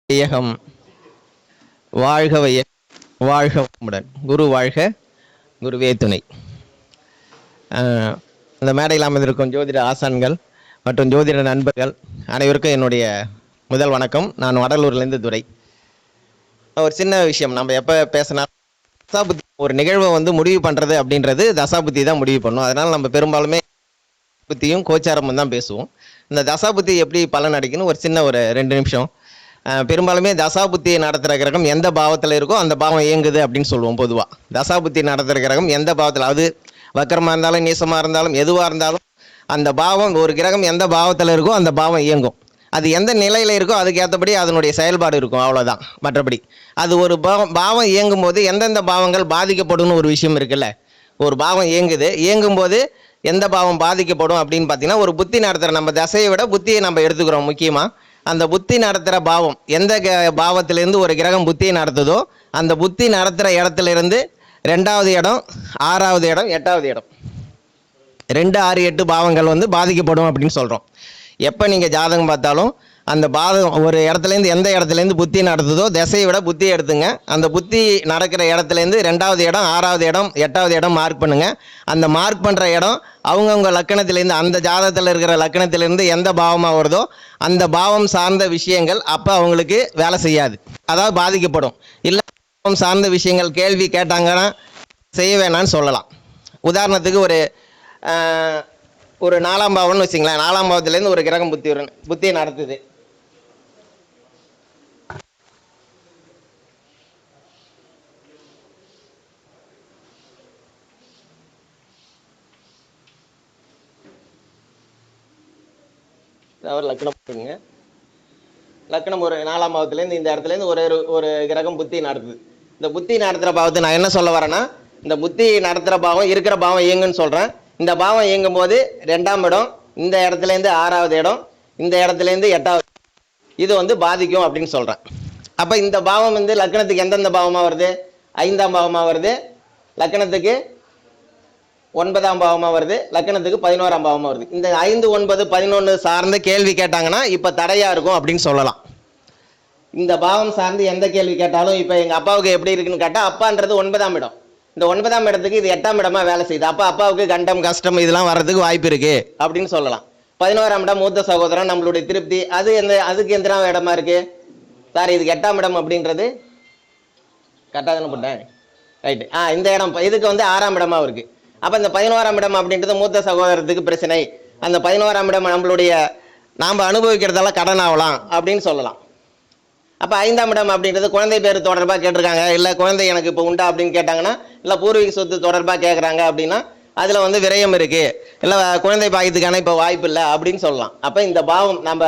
வையகம் வாழ்க வாழ்க வளமுடன். குரு வாழ்க, குருவே துணை. இந்த மேடையில் அமைந்திருக்கும் ஜோதிட ஆசான்கள் மற்றும் ஜோதிட நண்பர்கள் அனைவருக்கும் என்னுடைய முதல் வணக்கம். நான் வடலூர்லேருந்து துரை. ஒரு சின்ன விஷயம், நம்ம எப்போ பேசினா தசாபுத்தி ஒரு நிகழ்வை முடிவு பண்ணுறது அப்படின்றது தசாபுத்தி தான் முடிவு பண்ணும். அதனால் நம்ம பெரும்பாலுமே புத்தியும் கோச்சாரமும் தான் பேசுவோம். இந்த தசாபுத்தி எப்படி பலன் அடிக்குன்னு ஒரு சின்ன ஒரு 2 நிமிஷம். பெரும்பாலுமே தசாபுத்தியை நடத்துகிற கிரகம் எந்த பாவத்தில் இருக்கோ அந்த பாவம் இயங்குது அப்படின்னு சொல்லுவோம். பொதுவாக தசாபுத்தி நடத்துகிற கிரகம் எந்த பாவத்தில், அது வக்கரமாக இருந்தாலும் நீசமாக இருந்தாலும் எதுவாக இருந்தாலும் அந்த பாவம், ஒரு கிரகம் எந்த பாவத்தில் இருக்கோ அந்த பாவம் இயங்கும். அது எந்த நிலையில் இருக்கோ அதுக்கேற்றபடி அதனுடைய செயல்பாடு இருக்கும், அவ்வளோதான். மற்றபடி அது ஒரு பாவம் இயங்கும் போது எந்தெந்த பாவங்கள் பாதிக்கப்படும் ஒரு விஷயம் இருக்குல்ல. ஒரு பாவம் இயங்கும்போது எந்த பாவம் பாதிக்கப்படும் அப்படின்னு பார்த்தீங்கன்னா, ஒரு புத்தி நடத்துகிற, நம்ம தசையை விட புத்தியை நம்ம எடுத்துக்கிறோம் முக்கியமாக. அந்த புத்தி நடத்துகிற பாவம் எந்த பாவத்திலேருந்து ஒரு கிரகம் புத்தியை நடத்துதோ அந்த புத்தி நடத்துகிற இடத்துலேருந்து 2வது இடம், 6வது இடம், 8வது இடம், 2, 6, 8 பாவங்கள் பாதிக்கப்படும் அப்படின்னு சொல்கிறோம். எப்போ நீங்கள் ஜாதகம் பார்த்தாலும் அந்த பாதம் ஒரு இடத்துலேருந்து எந்த இடத்துலேருந்து புத்தி நடத்துதோ திசையை விட புத்தியை எடுத்துங்க. அந்த புத்தி நடக்கிற இடத்துலேருந்து 2வது இடம், 6வது இடம், 8வது இடம் மார்க் பண்ணுங்கள். அந்த மார்க் பண்ணுற இடம் அவங்கவுங்க லக்கணத்திலேருந்து, அந்த ஜாதகத்தில் இருக்கிற லக்கணத்திலேருந்து எந்த பாவமாக வருதோ அந்த பாவம் சார்ந்த விஷயங்கள் அப்போ அவங்களுக்கு வேலை செய்யாது, அதாவது பாதிக்கப்படும். இல்லை பாவம் சார்ந்த விஷயங்கள் கேள்வி கேட்டாங்கன்னா செய்ய வேணான்னு சொல்லலாம். உதாரணத்துக்கு ஒரு 4ஆம் பாவம்னு வச்சுங்களேன். 4ஆம் பாவத்திலேருந்து ஒரு கிரகம் புத்தியை நடத்துது. லக்னம் லக்னம் ஒரு 4ஆம் பாவத்திலேருந்து இந்த இடத்துலேருந்து ஒரு கிரகம் புத்தி நடத்துது. இந்த புத்தி நடத்துகிற பாவத்தை நான் என்ன சொல்ல வரேன்னா, இந்த புத்தி நடத்துகிற பாவம் இருக்கிற பாவம் இயங்குன்னு சொல்கிறேன். இந்த பாவம் இயங்கும் போது 2ஆம் இடம், இந்த இடத்துலேருந்து 6வது இடம், இந்த இடத்துலேருந்து 8வது, இது பாதிக்கும் அப்படின்னு சொல்கிறேன். அப்போ இந்த பாவம் லக்னத்துக்கு எந்தெந்த பாவமாக வருது? 5ஆம் பாவமாக வருது, லக்னத்துக்கு 9ஆம் பாவமாக வருது, லக்னத்துக்கு 11ஆம் பாவமாக வருது. இந்த 5, 9, 11 சார்ந்த கேள்வி கேட்டாங்கன்னா இப்போ தடையாக இருக்கும் அப்படின்னு சொல்லலாம். இந்த பாவம் சார்ந்து எந்த கேள்வி கேட்டாலும், இப்போ எங்கள் அப்பாவுக்கு எப்படி இருக்குன்னு கேட்டால், அப்பான்றது 9ஆம் இடம், இந்த 9ஆம் இடத்துக்கு இது 8ஆம் இடமா வேலை செய்யுது, அப்போ அப்பாவுக்கு கண்டம் கஷ்டம் இதெல்லாம் வர்றதுக்கு வாய்ப்பு இருக்குது அப்படின்னு சொல்லலாம். 11ஆம் இடம் மூத்த சகோதரன், நம்மளுடைய திருப்தி, அதுக்கு எந்த இடமா இருக்குது சார்? இதுக்கு 8ஆம் இடம் அப்படின்றது கரெக்டாக தானே போட்டேன்? ரைட்டு. இந்த இடம் இதுக்கு 6ஆம் இடமா இருக்குது. அப்போ இந்த 11ஆம் இடம் அப்படின்றது மூத்த சகோதரத்துக்கு பிரச்சனை. அந்த 11ஆம் இடம் நம்மளுடைய நாம் அனுபவிக்கிறதெல்லாம் கடன் ஆகலாம் அப்படின்னு சொல்லலாம். அப்போ 5ஆம் இடம் அப்படின்றது குழந்தை பேர் தொடர்பாக கேட்டிருக்காங்க, இல்லை குழந்தை எனக்கு இப்போ உண்டா அப்படின்னு கேட்டாங்கன்னா, இல்லை பூர்வீக சொத்து தொடர்பாக கேட்குறாங்க அப்படின்னா அதில் விரயம் இருக்குது, இல்லை குழந்தை பாய்க்கிறதுக்கான இப்போ வாய்ப்பு இல்லை அப்படின்னு சொல்லலாம். அப்போ இந்த பாவம் நம்ம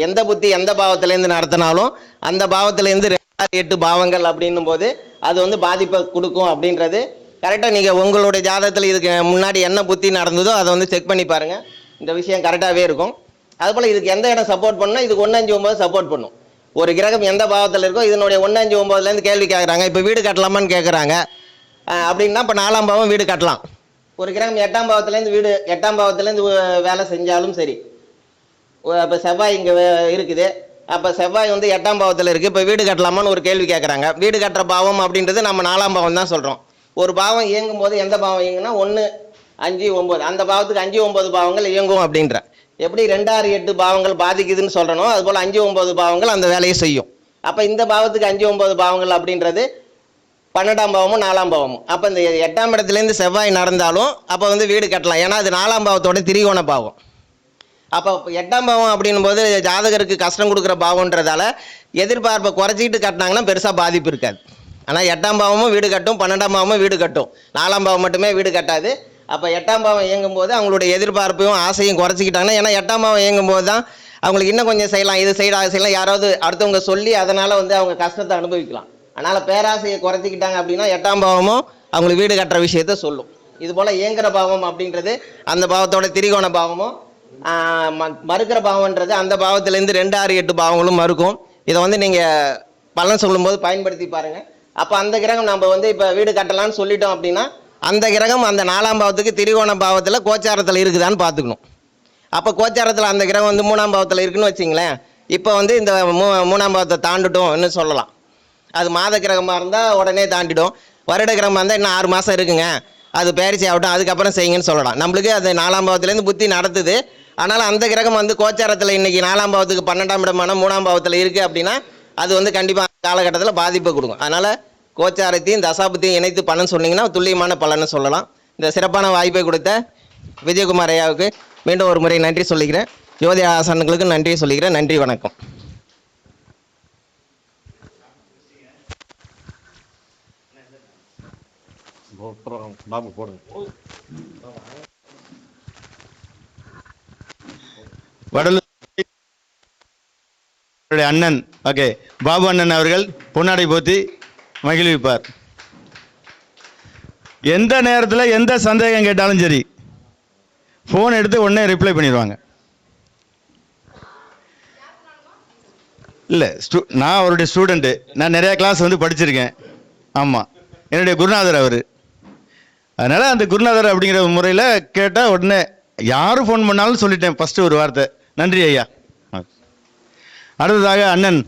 எந்த புத்தி எந்த பாவத்திலேருந்து நடத்தினாலும் அந்த பாவத்திலேருந்து 2, 8 பாவங்கள் அப்படின்னும் போது அது பாதிப்பை கொடுக்கும் அப்படின்றது கரெக்டாக. நீங்கள் உங்களுடைய ஜாதகத்தில் இதுக்கு முன்னாடி என்ன புத்தி நடந்ததோ அதை செக் பண்ணி பாருங்கள், இந்த விஷயம் கரெக்டாகவே இருக்கும். அதுபோல் இதுக்கு எந்த இடம் சப்போர்ட் பண்ணணும், இதுக்கு 1, 5, 9 சப்போர்ட் பண்ணும். ஒரு கிரகம் எந்த பாவத்தில் இருக்கோ இதனுடைய 1, 5, 9லேருந்து கேள்வி கேட்குறாங்க. இப்போ வீடு கட்டலாமான்னு கேட்குறாங்க அப்படின்னா இப்போ 4ஆம் பாவம் வீடு கட்டலாம். ஒரு கிரகம் 8ஆம் பாவத்திலேருந்து 8ஆம் பாவத்திலேருந்து வேலை செஞ்சாலும் சரி. இப்போ செவ்வாய் இங்கே இருக்குது, அப்போ செவ்வாய் 8ஆம் பாவத்தில் இருக்குது, இப்போ வீடு கட்டலாமான்னு ஒரு கேள்வி கேட்குறாங்க. வீடு கட்டுற பாவம் அப்படின்றது நம்ம 4ஆம் பாவம் தான் சொல்கிறோம். ஒரு பாவம் இயங்கும் போது எந்த பாவம் இயங்குனா 1, 5, 9 அந்த பாவத்துக்கு 5, 9 பாவங்கள் இயங்கும் அப்படின்ற. எப்படி 2, 6, 8 பாவங்கள் பாதிக்குதுன்னு சொல்கிறனோ அதுபோல் 5, 9 பாவங்கள் அந்த வேலையை செய்யும். அப்போ இந்த பாவத்துக்கு 5, 9 பாவங்கள் அப்படின்றது 12ஆம் பாவமும் 4ஆம் பாவமும். அப்போ இந்த 8ஆம் இடத்துலேருந்து செவ்வாய் நடந்தாலும் அப்போ வீடு கட்டலாம், ஏன்னா அது 4ஆம் பாவத்தோட திரிகோண பாவம். அப்போ 8ஆம் பாவம் அப்படின்னும் போது ஜாதகருக்கு கஷ்டம் கொடுக்குற பாவம்ன்றதால எதிர்பார்ப்பை குறைச்சிக்கிட்டு கட்டினாங்கன்னா பெருசாக பாதிப்பு இருக்காது. ஆனால் 8ஆம் பாவமும் வீடு கட்டும், 12ஆம் பாவமும் வீடு கட்டும், 4ஆம் பாவம் மட்டுமே வீடு கட்டாது. அப்போ 8ஆம் பாவம் இயங்கும் போது அவங்களுடைய எதிர்பார்ப்பையும் ஆசையும் குறைச்சிக்கிட்டாங்கன்னா, ஏன்னா 8ஆம் பாவம் இயங்கும் போது தான் அவங்களுக்கு இன்னும் கொஞ்சம் செய்யலாம், இது செய்யலாம், யாராவது அடுத்தவங்க சொல்லி அதனால் அவங்க கஷ்டத்தை அனுபவிக்கலாம். அதனால் பேராசையை குறைச்சிக்கிட்டாங்க அப்படின்னா 8ஆம் பாவமும் அவங்களுக்கு வீடு கட்டுற விஷயத்த சொல்லும். இது போல் இயங்குற பாவம் அப்படின்றது அந்த பாவத்தோட திரிகோண பாவமும், மறுக்கிற பாவம்ன்றது அந்த பாவத்திலேருந்து 2, 6, 8 பாவங்களும் மறுக்கும். இதை நீங்கள் பலன் சொல்லும்போது பயன்படுத்தி பாருங்கள். அப்போ அந்த கிரகம் நம்ம இப்போ வீடு கட்டலான்னு சொல்லிட்டோம் அப்படின்னா அந்த கிரகம் அந்த 4ஆம் பாவத்துக்கு திரிகோண பாவத்தில் கோச்சாரத்தில் இருக்குதான்னு பார்த்துக்கணும். அப்போ கோச்சாரத்தில் அந்த கிரகம் 3ஆம் பாவத்தில் இருக்குன்னு வச்சிங்களேன், இப்போ வந்து இந்த மூணாம் பாவத்தை தாண்டிட்டோம்னு சொல்லலாம். அது மாத கிரகமாக இருந்தால் உடனே தாண்டிடும். வருட கிரகமாக இருந்தால் இன்னும் 6 மாதம் இருக்குங்க, அது பயிற்சி ஆகட்டும், அதுக்கப்புறம் செய்யுங்கன்னு சொல்லலாம். நம்மளுக்கு அது 4ஆம் பாவத்துலேருந்து புத்தி நடத்துது. ஆனால் அந்த கிரகம் வந்து கோச்சாரத்தில் இன்றைக்கி 4ஆம் பாவத்துக்கு 12ஆம் இடமான 3ஆம் பாவத்தில் இருக்குது அப்படின்னா அது வந்து கண்டிப்பாக காலகட்டத்தில் பாதிப்பை கொடுக்கும். அதனால் கோச்சாரத்தையும் தசாபுத்தியும் இணைத்து பலன் சொன்னீங்கன்னா துல்லியமான பலன்னு சொல்லலாம். இந்த சிறப்பான வாய்ப்பை கொடுத்த விஜயகுமார் ஐயாவுக்கு மீண்டும் ஒரு முறை நன்றி சொல்லிக்கிறேன். ஜோதி ஆசான்களுக்கு நன்றி சொல்லிக்கிறேன். நன்றி, வணக்கம். வடலூர் அண்ணன் ஓகே பாபு அண்ணன் அவர்கள் பொன்னாடை போத்தி மகிழ்விப்பார். எந்த நேரத்தில் எந்த சந்தேகம் கேட்டாலும் சரி ஃபோன் எடுத்து உடனே ரிப்ளை பண்ணிடுவாங்க. இல்லை நான் அவருடைய ஸ்டூடெண்ட்டு, நான் நிறையா கிளாஸ் வந்து படிச்சிருக்கேன். ஆமாம், என்னுடைய குருநாதர் அவர். அதனால் அந்த குருநாதர் அப்படிங்கிற முறையில் கேட்டால் உடனே யாரும் ஃபோன் பண்ணாலும் சொல்லிட்டேன் ஃபஸ்ட்டு ஒரு வார்த்தை, நன்றி ஐயா. அடுத்ததாக அண்ணன்